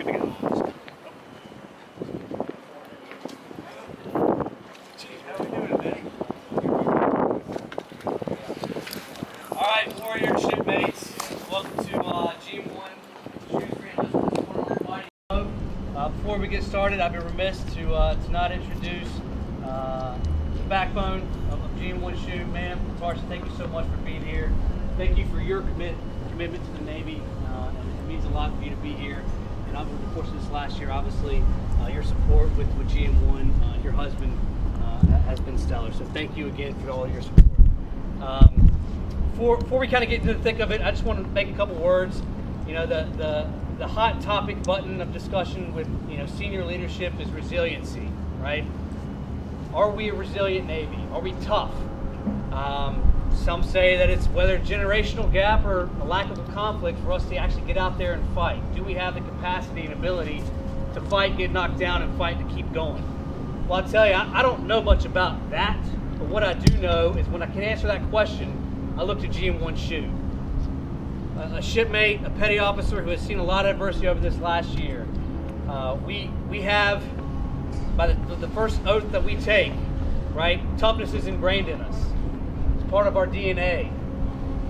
Good to go. How we doing today? All right, Warrior shipmates, welcome to GM1 Reenlistment. Before we get started, I've been remiss to not introduce the backbone of GM1 Schoo. Ma'am, Tarsha, thank you so much for being here. Thank you for your commitment to the Navy. It means a lot for you to be here. And over the course of this last year, obviously, your support with GM1, your husband, has been stellar. So thank you again for all your support. Before we kind of get into the thick of it, I just want to make a couple words. You know, the hot topic button of discussion with senior leadership is resiliency, right? Are we a resilient Navy? Are we tough? Some say that it's whether generational gap or a lack of a conflict for us to actually get out there and fight. Do we have the capacity and ability to fight, get knocked down, and fight to keep going? Well, I'll tell you, I don't know much about that, but what I do know is when I can answer that question, I look to GM1 Schoo. A shipmate, a petty officer who has seen a lot of adversity over this last year. We have, by the first oath that we take, right, toughness is ingrained in us. It's part of our DNA.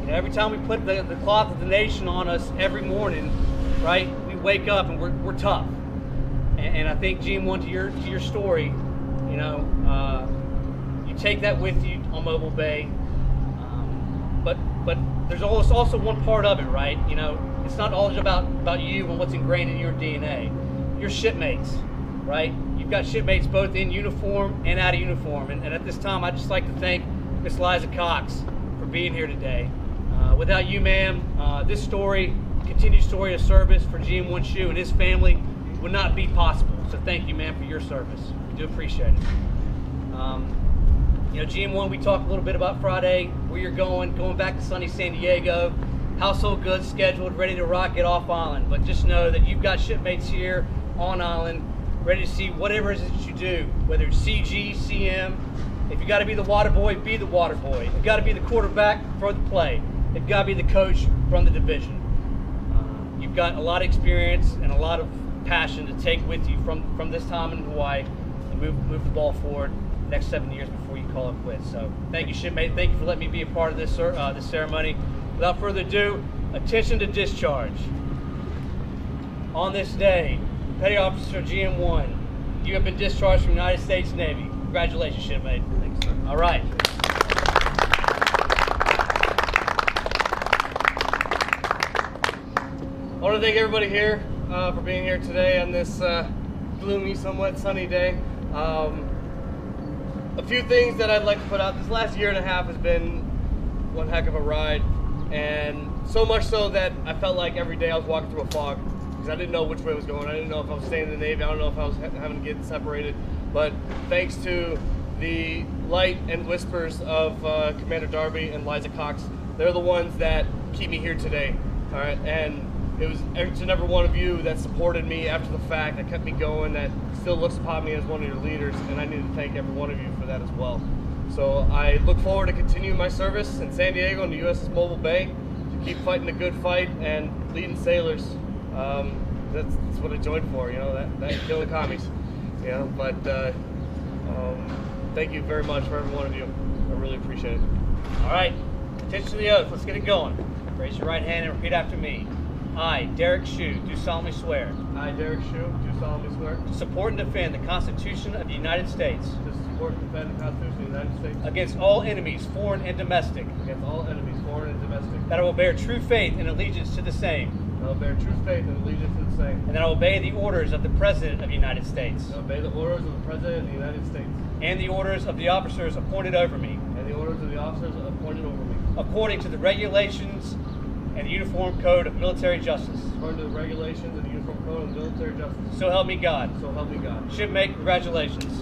Every time we put the cloth of the nation on us every morning, right, we wake up and we're tough. And I think GM1, to your story, you take that with you on Mobile Bay. But there's also one part of it, right? It's not all about you and what's ingrained in your DNA. Your shipmates, right? You've got shipmates both in uniform and out of uniform. And at this time, I'd just like to thank Miss Liza Cox for being here today. Without you, ma'am, this story, continued story of service for GM1 Schoo and his family would not be possible. So thank you, ma'am, for your service. We do appreciate it. GM1, we talked a little bit about Friday, where you're going back to sunny San Diego, household goods scheduled, ready to rock it off island. But just know that you've got shipmates here on island, ready to see whatever it is that you do, whether it's CG, CM. If you got to be the water boy, be the water boy. If you got to be the quarterback, throw the play. If you got to be the coach, run the division. You've got a lot of experience and a lot of passion to take with you from this time in Hawaii and move the ball forward the next 7 years before you call it quits. So thank you, shipmate. Thank you for letting me be a part of this ceremony. Without further ado, attention to discharge. On this day, Petty Officer GM1, you have been discharged from the United States Navy. Congratulations, shipmate. Thanks, sir. All right. I want to thank everybody here for being here today on this gloomy, somewhat sunny day. A few things that I'd like to put out. This last year and a half has been one heck of a ride, and so much so that I felt like every day I was walking through a fog because I didn't know which way I was going. I didn't know if I was staying in the Navy. I don't know if I was having to get separated. But thanks to the light and whispers of Commander Darby and Liza Cox, they're the ones that keep me here today. All right, and it was each and every one of you that supported me after the fact, that kept me going, that still looks upon me as one of your leaders, and I need to thank every one of you for that as well. So I look forward to continuing my service in San Diego and the USS Mobile Bay, to keep fighting a good fight and leading sailors. That's what I joined for, that killing commies. But thank you very much for every one of you. I really appreciate it. All right, attention to the oath. Let's get it going. Raise your right hand and repeat after me. I, Derrick Schoo, do solemnly swear I, Derrick Schoo, do solemnly swear to support and defend the Constitution of the United States to support and defend the Constitution of the United States against all enemies, foreign and domestic, against all enemies, foreign and domestic, that I will bear true faith and allegiance to the same, I will bear true faith and allegiance to the same, and that I will obey the orders of the President of the United States I obey the orders of the President of the United States and the orders of the officers appointed over me, and the orders of the officers appointed over me, according to the regulations and the Uniform Code of Military Justice. according to the regulations and the Uniform Code of Military Justice. So help me God. So help me God. Shipmate, congratulations.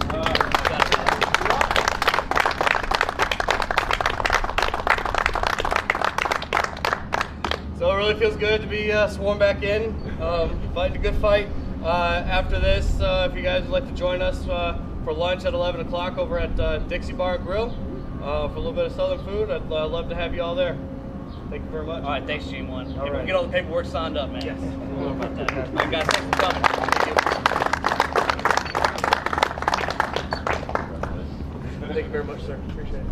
So it really feels good to be sworn back in, fighting a good fight. After this, if you guys would like to join us for lunch at 11 o'clock over at Dixie Bar Grill for a little bit of Southern food, I'd love to have you all there. Thank you very much. All right, thanks, GM1. All Hey, right. we'll get all the paperwork signed up, man. Yes. All right, guys, thanks for coming. Thank you. Thank you very much, sir. Appreciate it.